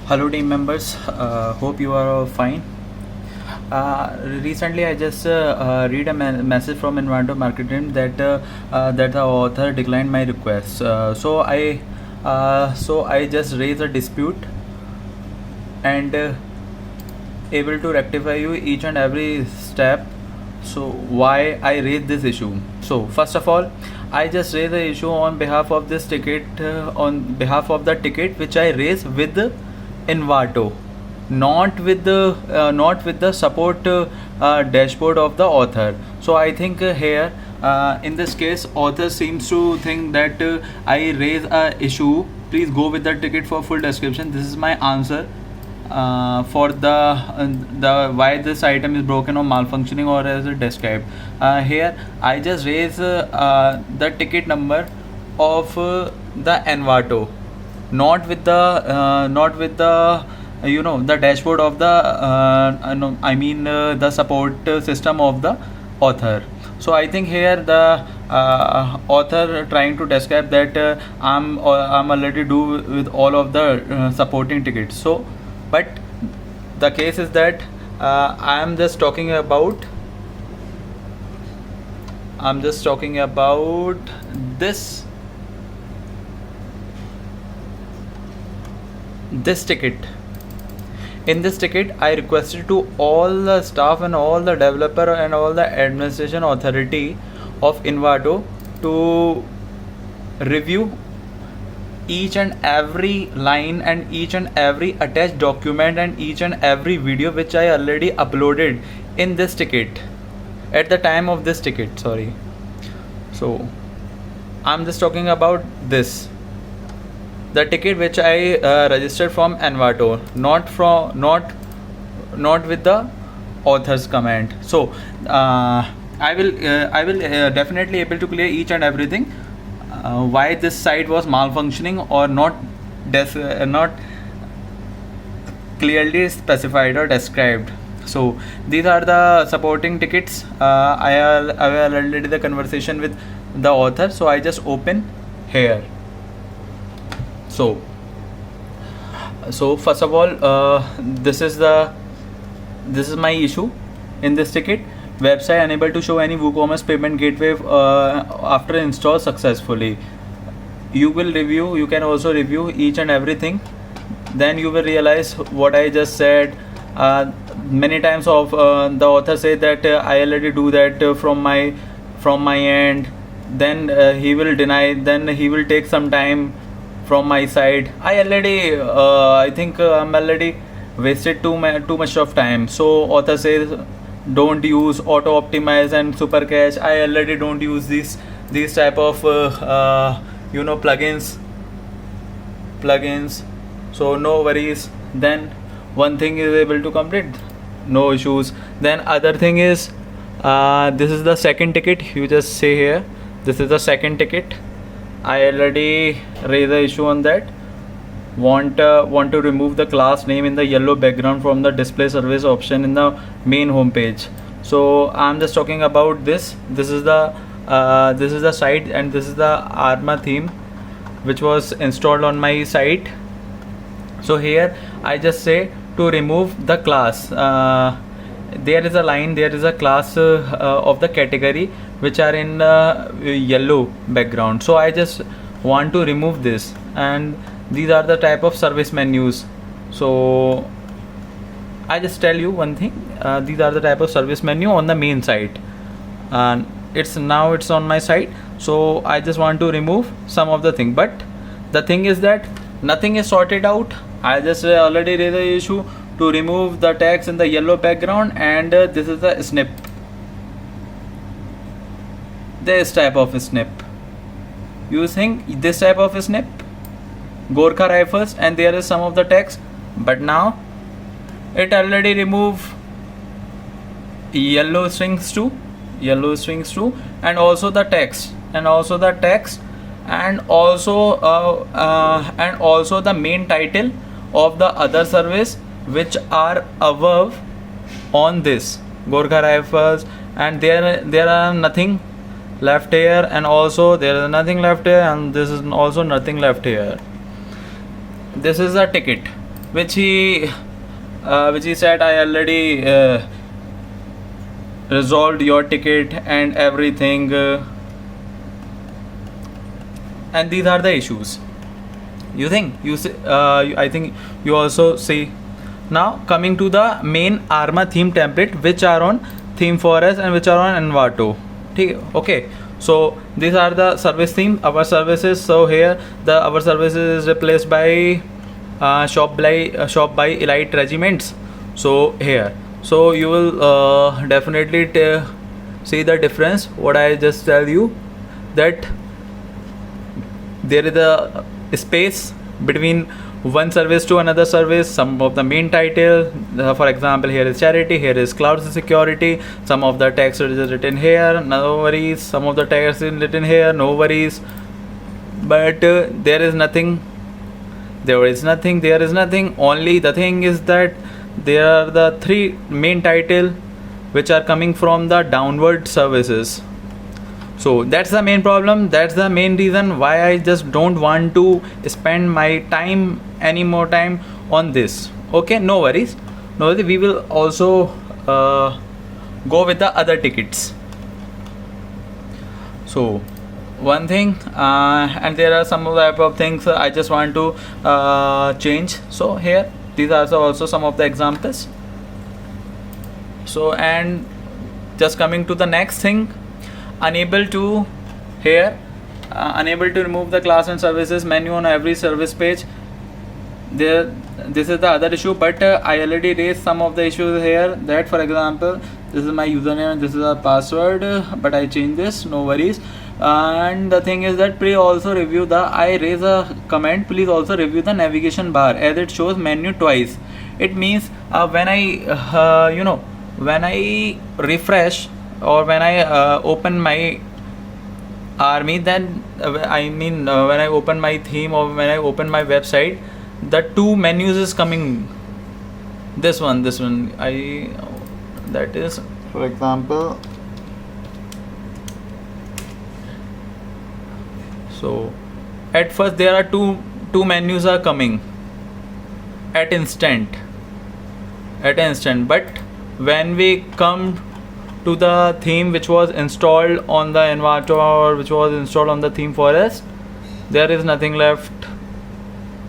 Hello team members, hope you are all fine. Recently I just read a message from Envato Marketing that the author declined my request. So I just raised a dispute and able to rectify you each and every step. So why I raised this issue? So first of all, I just raised the issue on behalf of this ticket, on behalf of the ticket which I raised with Envato, not with the support dashboard of the author. So I think here in this case author seems to think that I raise a issue. Please go with the ticket for full description. This is my answer for the why this item is broken or malfunctioning or as it described. Here I just raise the ticket number of the Envato, not with the the dashboard of the no, I mean the support system of the author. So I think here the author trying to describe that I'm already do with all of the supporting tickets. So but the case is that I'm just talking about this ticket. In this ticket I requested to all the staff and all the developer and all the administration authority of Envato to review each and every line and each and every attached document and each and every video which I already uploaded in this ticket at the time of this ticket. Sorry. So I'm just talking about this, the ticket which I registered from Envato, not with the author's comment. So I will definitely able to clear each and everything why this site was malfunctioning or not clearly specified or described. So these are the supporting tickets. I have already the conversation with the author, so I just open here. So first of all, this is my issue in this ticket. Website unable to show any WooCommerce payment gateway after install successfully. You can also review each and everything, then you will realize what I just said. Many times of the author said that I already do that from my end, then he will deny, then he will take some time from my side. I think I'm already wasted too much of time. So author says don't use auto optimize and super cache. I already don't use these type of plugins, so no worries. Then one thing is able to complete, no issues. Then other thing is this is the second ticket. You just say here this is the second ticket. I already raised the issue on that. Want to remove the class name in the yellow background from the display service option in the main home page. So I'm just talking about this. This is the site and this is the Arma theme which was installed on my site. So here I just say to remove the class. There is a class of the category which are in yellow background. So I just want to remove this, and these are the type of service menus. So I just tell you one thing, these are the type of service menu on the main site, and it's on my site. So I just want to remove some of the thing, but the thing is that nothing is sorted out. I just already raised the issue to remove the text in the yellow background, and this is the snip, this type of snip. Using this type of snip, Gorkha Rifles, and there is some of the text, but now it already remove yellow strings too, and also the text, and also the main title of the other service which are above on this Gorkha Rifles, and there are nothing left here, and also there is nothing left here, and this is also nothing left here. This is a ticket. which he said, I already resolved your ticket and everything, and these are the issues. You think you see, I think you also see. Now coming to the main Arma theme template, which are on ThemeForest and which are on Envato. Okay, so these are the service theme, our services. So here our services is replaced by shop by elite regiments. So here, so you will definitely see the difference. What I just tell you, that there is a space between one service to another service. Some of the main title, for example, here is charity, here is cloud security. Some of the text is written here, no worries. Some of the text is written here, no worries. But there is nothing. Only the thing is that there are the three main title which are coming from the downward services. So that's the main problem. That's the main reason why I just don't want to spend my time, any more time on this. Okay, no worries. We will also go with the other tickets. So one thing, and there are some of the type of things I just want to change. So here, these are also some of the examples. So, and just coming to the next thing, unable to remove the class and services menu on every service page. This is the other issue, but I already raised some of the issues here. That, for example, this is my username and this is a password, but I changed this, no worries. And the thing is that please also review I raise a comment, please also review the navigation bar, as it shows menu twice. It means when I refresh, or when I open my army, then when I open my theme, or when I open my website, the two menus is coming. This one, that is, for example, so at first there are two menus are coming at instant, but when we come to the theme which was installed on the Envato, or which was installed on the ThemeForest, there is nothing left.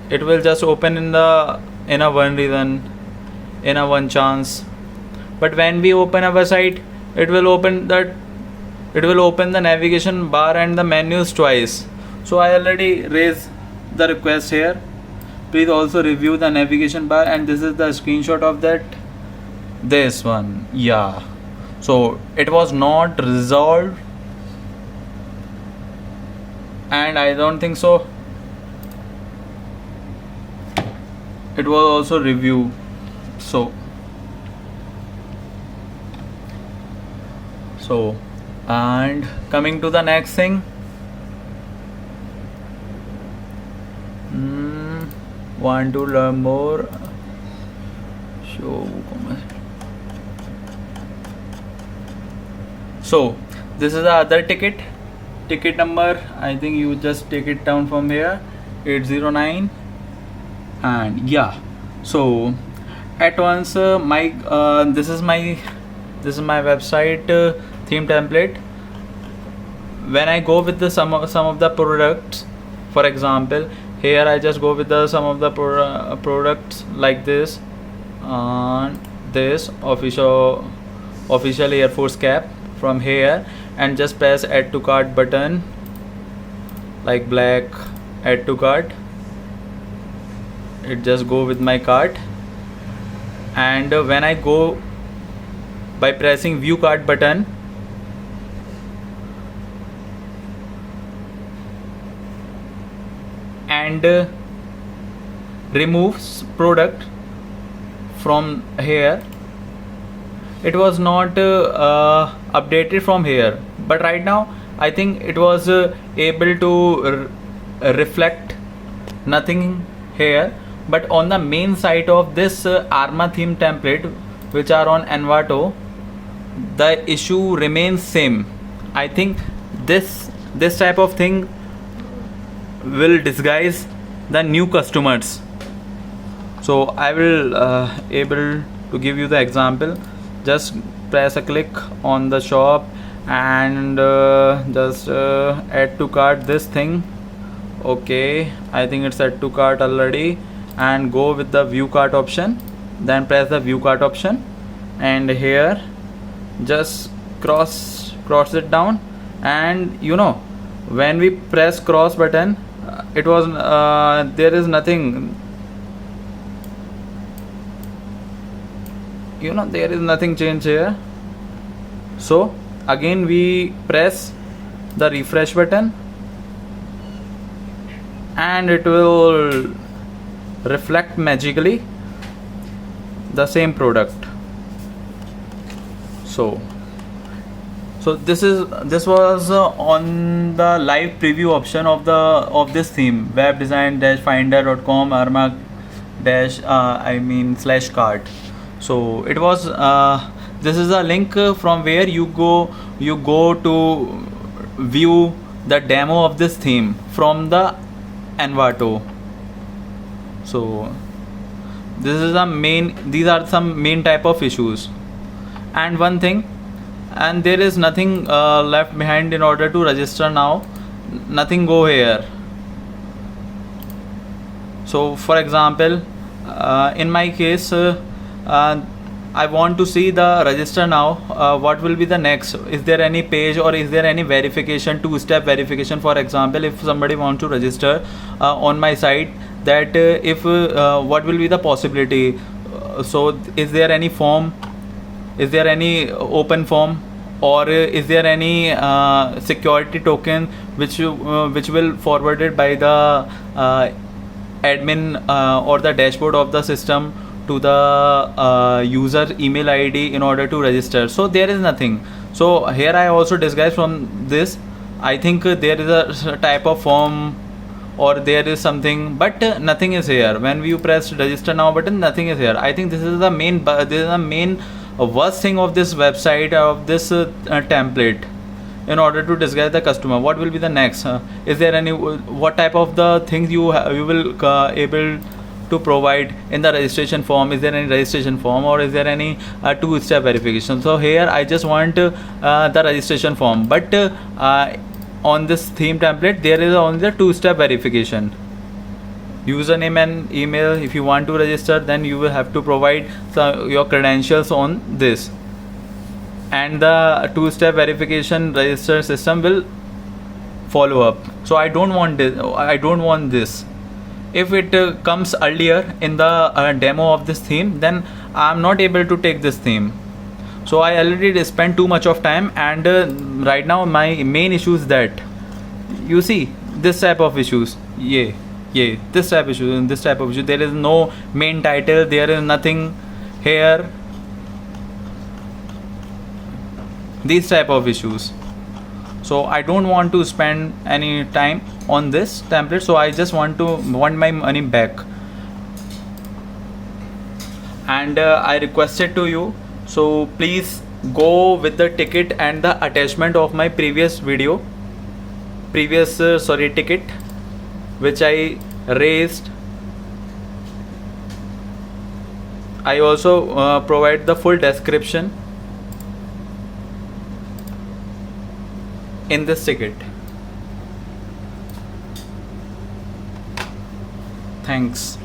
It will just open in a one reason, in a one chance. But when we open our site, it will open the navigation bar and the menus twice. So I already raised the request here. Please also review the navigation bar, and this is the screenshot of that. This one, yeah. So it was not resolved, and I don't think so it was also reviewed. So and coming to the next thing, want to learn more, so this is the other ticket number. I think you just take it down from here, 809. And yeah, so at once this is my website theme template. When I go with some of the products, for example, here I just go with some of the products like this, and this official Air Force cap from here, and just press add to cart button, like black add to cart. It just go with my cart, and when I go by pressing view cart button, and removes product from here, it was not updated from here. But right now I think it was able to reflect nothing here. But on the main site of this Arma theme template, which are on Envato, the issue remains same. I think this type of thing will disguise the new customers. So I will able to give you the example. Just press a click on the shop and just add to cart this thing. Okay, I think it's add to cart already, and go with the view cart option. Then press the view cart option, and here just cross it down. And you know, when we press cross button, it was there is nothing, you know, there is nothing change here. So again we press the refresh button, and it will reflect magically the same product. So this was on the live preview option of this theme, web design finder.com arma / cart. So it was this is a link from where you go to view the demo of this theme from the Envato. So these are some main type of issues. And one thing, and there is nothing left behind in order to register now. Nothing go here. So for example, in my case, I want to see the register now. What will be the next? Is there any page or is there any verification, two-step verification? For example, if somebody wants to register on my site, that if what will be the possibility? So is there any form? Is there any open form, or is there any security token which will forwarded by the admin or the dashboard of the system to the user email ID in order to register? So there is nothing. So here I also disguise from this. I think there is a type of form or there is something, but nothing is here. When you press register now button, nothing is here. I think this is the main worst thing of this website, of this template, in order to disguise the customer. What will be the next? Is there any what type of the things you will able to provide in the registration form? Is there any registration form, or is there any two-step verification? So here I just want the registration form, but on this theme template there is only the two-step verification. Username and email. If you want to register, then you will have to provide your credentials on this, and the two-step verification register system will follow up. So I don't want this. If it comes earlier in the demo of this theme, then I'm not able to take this theme. So I already spent too much of time, and right now my main issue is that you see this type of issues. This type of issue. There is no main title. There is nothing here. These type of issues. So I don't want to spend any time on this template. So I just want my money back. And I requested to you. So please go with the ticket and the attachment of my previous ticket, which I raised. I also provide the full description in this ticket. Thanks.